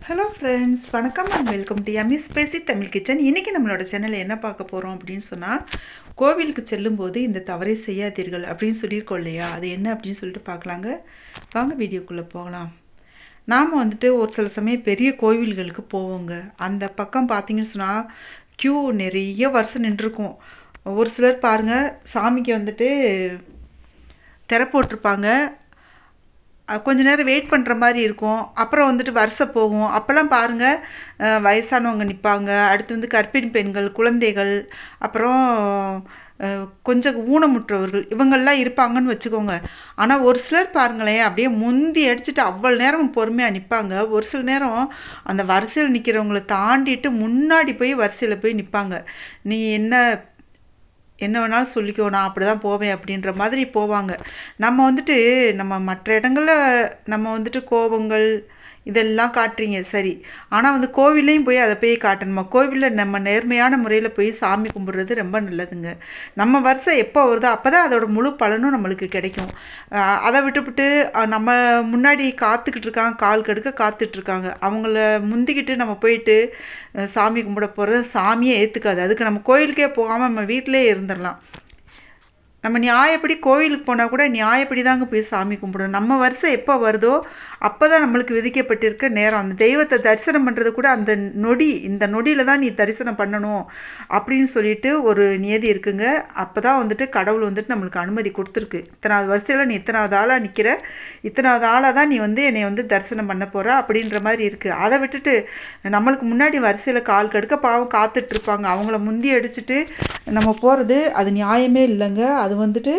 Hello friends, வணக்கம் and welcome to yummy spicy Tamil kitchen. இன்றைக்கி நம்மளோட சேனலில் என்ன பார்க்க போகிறோம் அப்படின்னு சொன்னால், கோவிலுக்கு செல்லும்போது இந்த தவறை செய்யாதீர்கள் அப்படின்னு சொல்லியிருக்கோம் இல்லையா, அது என்ன அப்படின்னு சொல்லிட்டு பார்க்கலாங்க. வாங்க வீடியோக்குள்ளே போகலாம். நாம் வந்துட்டு ஒரு சில சமயம் பெரிய கோவில்களுக்கு போவோங்க. அந்த பக்கம் பார்த்தீங்கன்னு சொன்னால் க்யூ நிறைய வருஷம் நின்றுருக்கும். ஒரு சிலர் பாருங்கள், சாமிக்கு வந்துட்டு திரை போட்டிருப்பாங்க. கொஞ்ச நேரம் வெயிட் பண்ணுற மாதிரி இருக்கும். அப்புறம் வந்துட்டு வரிசை போகும். அப்போல்லாம் பாருங்கள், வயசானவங்க நிற்பாங்க. அடுத்து வந்து கர்ப்பிணி பெண்கள், குழந்தைகள், அப்புறம் கொஞ்சம் ஊனமுற்றவர்கள் இவங்கெல்லாம் இருப்பாங்கன்னு வச்சுக்கோங்க. ஆனால் ஒரு சிலர் பாருங்களேன், அப்படியே முந்தி அடிச்சுட்டு அவ்வளோ நேரம் பொறுமையாக நிற்பாங்க. ஒரு சில நேரம் அந்த வரிசையில் நிற்கிறவங்கள தாண்டிட்டு முன்னாடி போய் வரிசையில் போய் நிற்பாங்க. நீ என்ன வேணாலும் சொல்லிக்கோ, நான் அப்படி தான் போவேன் அப்படின்ற மாதிரி போவாங்க. நம்ம வந்துட்டு நம்ம மற்ற இடங்களில் நம்ம வந்துட்டு கோபங்கள் இதெல்லாம் காட்டுறீங்க சரி, ஆனால் வந்து கோவில்லையும் போய் அதை போய் காட்டணுமா? கோவிலில் நம்ம நேர்மையான முறையில் போய் சாமி கும்பிட்றது ரொம்ப நல்லதுங்க. நம்ம வருஷம் எப்போ வருதோ அப்போ தான் அதோட முழு பலனும் நம்மளுக்கு கிடைக்கும். அதை விட்டுவிட்டு நம்ம முன்னாடி காத்துக்கிட்டு இருக்காங்க, கால் கடுக்க காத்துட்ருக்காங்க, அவங்கள முந்திக்கிட்டு நம்ம போயிட்டு சாமி கும்பிட போகிறது சாமியே ஏற்றுக்காது. அதுக்கு நம்ம கோயிலுக்கே போகாமல் நம்ம வீட்டிலே இருந்துடலாம். நம்ம நியாயப்படி கோவிலுக்கு போனால் கூட நியாயப்படி தாங்க போய் சாமி கும்பிடணும். நம்ம வருஷம் எப்போ வருதோ அப்போ தான் நம்மளுக்கு விதிக்கப்பட்டிருக்க நேரம். அந்த தெய்வத்தை தரிசனம் பண்ணுறது கூட அந்த நொடி, இந்த நொடியில் தான் நீ தரிசனம் பண்ணணும் அப்படின்னு சொல்லிட்டு ஒரு நியதி இருக்குங்க. அப்போ தான் வந்துட்டு கடவுள் வந்துட்டு நம்மளுக்கு அனுமதி கொடுத்துருக்கு. இத்தனாவது வருஷத்தில் நீ இத்தனாவது ஆளாக நிற்கிற, இத்தனாவது ஆளாக தான் நீ வந்து என்னை வந்து தரிசனம் பண்ண போகிற அப்படின்ற மாதிரி இருக்குது. அதை விட்டுட்டு நம்மளுக்கு முன்னாடி வரிசையில் கால் கடுக்க பாவம் காத்துட்ருப்பாங்க, அவங்கள முந்தி அடிச்சுட்டு நம்ம போகிறது அது நியாயமே இல்லைங்க. அது வந்துட்டு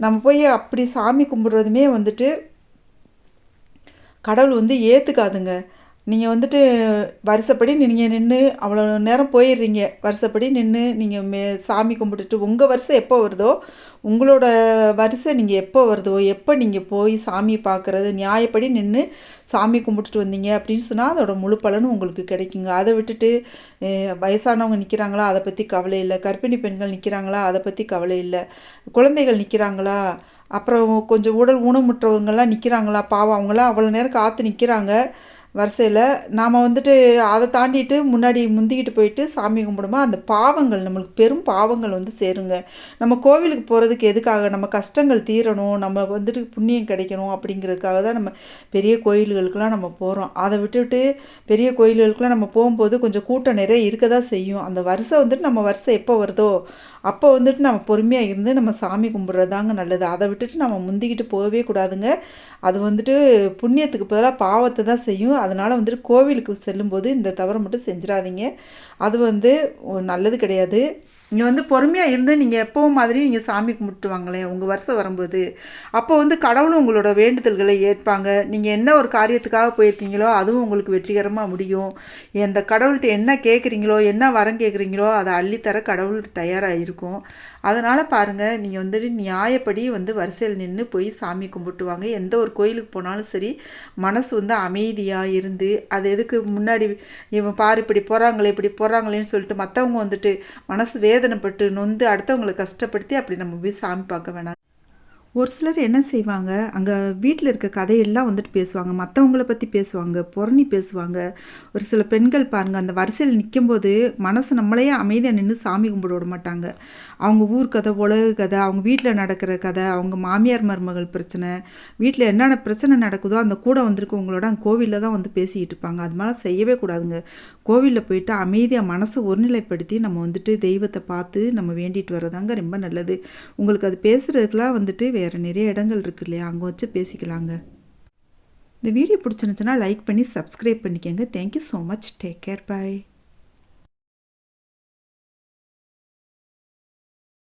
நம்ம போய் அப்படி சாமி கும்பிட்றதுமே வந்துட்டு கடவுள் வந்து ஏற்றுக்காதுங்க. நீங்கள் வந்துட்டு வருஷப்படி நீங்கள் நின்று அவ்வளோ நேரம் போயிடுறீங்க. வருஷப்படி நின்று நீங்கள் சாமி கும்பிட்டுட்டு உங்கள் வருஷம் எப்போ வருதோ, உங்களோட வரிசை நீங்கள் எப்போ வருதோ, எப்போ நீங்கள் போய் சாமி பார்க்குறது நியாயப்படி நின்று சாமி கும்பிட்டுட்டு வந்தீங்க அப்படின்னு சொன்னால் அதோட முழு பலனும் உங்களுக்கு கிடைக்குங்க. அதை விட்டுட்டு வயசானவங்க நிற்கிறாங்களா அதை பற்றி கவலை இல்லை, கர்ப்பிணி பெண்கள் நிற்கிறாங்களா அதை பற்றி கவலை இல்லை, குழந்தைகள் நிற்கிறாங்களா, அப்புறம் கொஞ்சம் உடல் ஊனமுற்றவங்கள்லாம் நிற்கிறாங்களா, பாவம் அவங்களாம் அவ்வளோ நேரம் காத்து நிற்கிறாங்க வரிசையில். நாம் வந்துட்டு அதை தாண்டிட்டு முன்னாடி முந்திக்கிட்டு போயிட்டு சாமி கும்பிடுமா, அந்த பாவங்கள் நம்மளுக்கு பெரும் பாவங்கள் வந்து சேருங்க. நம்ம கோவிலுக்கு போகிறதுக்கு எதுக்காக? நம்ம கஷ்டங்கள் தீரணும், நம்ம வந்துட்டு புண்ணியம் கிடைக்கணும் அப்படிங்கிறதுக்காக தான் நம்ம பெரிய கோயில்களுக்கெல்லாம் நம்ம போகிறோம். அதை விட்டுவிட்டு பெரிய கோயில்களுக்கெல்லாம் நம்ம போகும்போது கொஞ்சம் கூட்டம் நிறைய இருக்க தான் செய்யும். அந்த வருஷம் வந்துட்டு நம்ம வருஷம் எப்போ வருதோ அப்போ வந்துட்டு நம்ம பொறுமையாக இருந்து நம்ம சாமி கும்பிட்றதாங்க நல்லது. அதை விட்டுட்டு நம்ம முந்திக்கிட்டு போகவே கூடாதுங்க. அது வந்துட்டு புண்ணியத்துக்கு பதிலாக பாவத்தை தான் செய்யும். அதனால் வந்துட்டு கோவிலுக்கு செல்லும்போது இந்த தவறை மட்டும் செஞ்சிடாதீங்க. அது வந்து நல்லது கிடையாது. நீங்கள் வந்து பொறுமையாக இருந்து நீங்கள் எப்பவும் மாதிரி நீங்கள் சாமி கும்பிட்டு வாங்களேன் உங்கள் வருஷம் வரும்போது. அப்போ வந்து கடவுளும் உங்களோட வேண்டுதல்களை ஏற்பாங்க. நீங்கள் என்ன ஒரு காரியத்துக்காக போயிருக்கீங்களோ அதுவும் உங்களுக்கு வெற்றிகரமாக முடியும். எந்த கடவுள்கிட்ட என்ன கேட்குறீங்களோ, என்ன வரம் கேட்குறீங்களோ அதை அள்ளித்தர கடவுள் தயாராக இருக்கும். அதனால் பாருங்கள், நீங்கள் வந்துட்டு நியாயப்படி வந்து வரிசையில் நின்று போய் சாமி கும்பிட்டு வாங்க. எந்த ஒரு கோயிலுக்கு போனாலும் சரி, மனசு வந்து அமைதியாக இருந்து, அது எதுக்கு முன்னாடி இவன் பாரு இப்படி போகிறாங்களேன்னு சொல்லிட்டு மற்றவங்க வந்துட்டு மனசு வேதனைப்பட்டு நொந்து அடுத்தவங்களை கஷ்டப்படுத்தி அப்படி நம்ம போய் சாமி பார்க்க வேணாம். ஒரு சிலர் என்ன செய்வாங்க, அங்கே வீட்டில் இருக்க கதையெல்லாம் வந்துட்டு பேசுவாங்க, மற்றவங்கள பற்றி பேசுவாங்க, புரணி பேசுவாங்க. ஒரு சில பெண்கள் பாருங்கள், அந்த வரிசையில் நிற்கும்போது மனசு நம்மளையே அமைதியாக நின்று சாமி கும்பிட விட மாட்டாங்க. அவங்க ஊர் கதை, உலக கதை, அவங்க வீட்டில் நடக்கிற கதை, அவங்க மாமியார் மருமகள் பிரச்சனை, வீட்டில் என்னென்ன பிரச்சனை நடக்குதோ அந்த கூட வந்திருக்கவங்களோட அந்த கோவிலில் தான் வந்து பேசிக்கிட்டு இருப்பாங்க. அது மாதிரி செய்யவே கூடாதுங்க. கோவிலில் போயிட்டு அமைதியாக மனசை ஒருநிலைப்படுத்தி நம்ம வந்துட்டு தெய்வத்தை பார்த்து நம்ம வேண்டிட்டு வர்றதாங்க ரொம்ப நல்லது. உங்களுக்கு அது பேசுகிறதுக்கெலாம் வந்துட்டு வேறு நிறைய இடங்கள் இருக்குது இல்லையா, அங்கே வச்சு பேசிக்கலாங்க. இந்த வீடியோ பிடிச்சிருந்துச்சுன்னா லைக் பண்ணி சப்ஸ்கிரைப் பண்ணிக்கோங்க. Thank you so much. Take care. பாய்.